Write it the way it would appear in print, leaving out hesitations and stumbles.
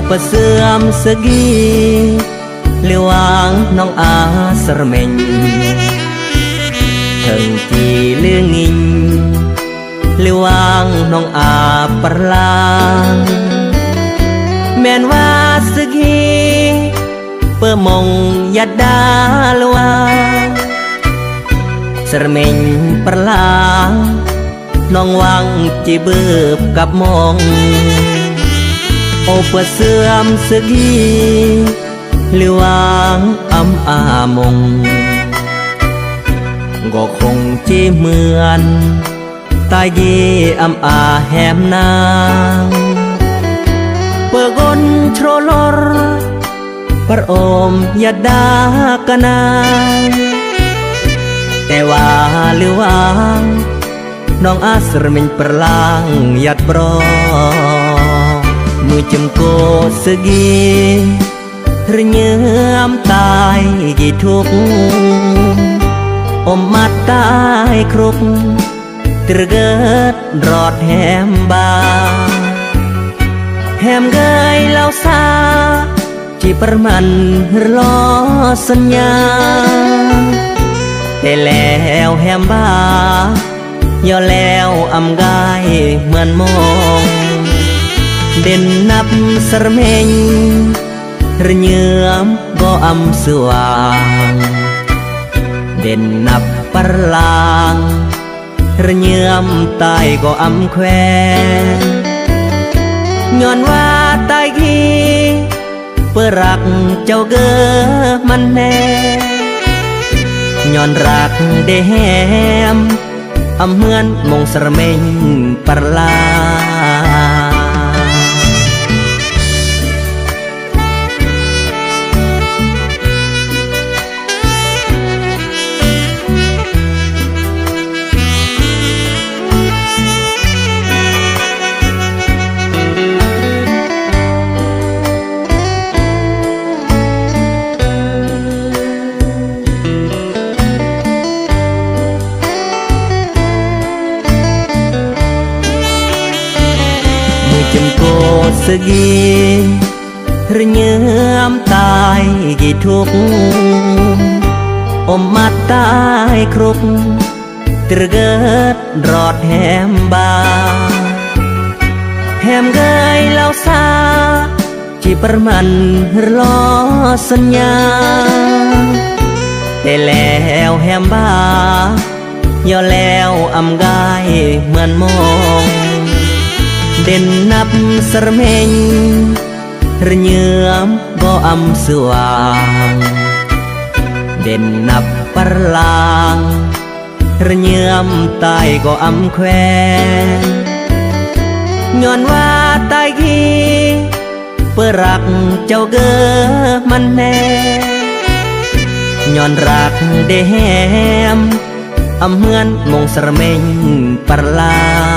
ประเสื่อมสกีเลี้ยวางน้องอาสรเมงถึงจีเลื่องงิงเลี้ยวางน้องอาปลางแม่นว่าสกีเปิ่มงยัดดาลวาสรเมงปลางน้องวังจีเบิบกับมองโอเปิดเสื่อมสกีหรือวางอำอามงก็คงจีเหมือนตายยีอำอาแหมนางเปิดกนโทรลรปรโอมยาดากนางแต่ว่าหรือวางน้องอาสรมิงปรลางยัดบรอมือจมโกสกีระเยือมตายกี่ทุกอมมัดตายครุกตรเกิดรอดแหมบาแหมเกยเล่าซาจีประมันรอสัญญาแต่แล้วแหมบาย่อแล้วอำกายเหมือนมองเด่นนับสรเมงระเยือมก็อำสว่างเด่นนับปรางระเยือมตายก็อำแควย้อนว่าตายขี้เพื่อรักเจ้าเกิดมันแน่ย้อนรักได้แหมอำเหมือนมงสรเมงปรลาสกีระเยือมตายกี่ทุกอมมัดตายครุกตรเกิดรอดแหมบาแหมเกยเล่าซาจีประมันรอสัญญาแต่แล้วแหมบาย่อแล้วอำกายเหมือนมองเด่นนับสรเมงระเยือมก็อำสว่างเด่นนับปรลางระเยือมตายก็อำแควย้อนว่าตายขี้เพื่อรักเจ้าเกิดมันแน่ย้อนรักได้แหมอำเหมือนมงสรเมงปรลาง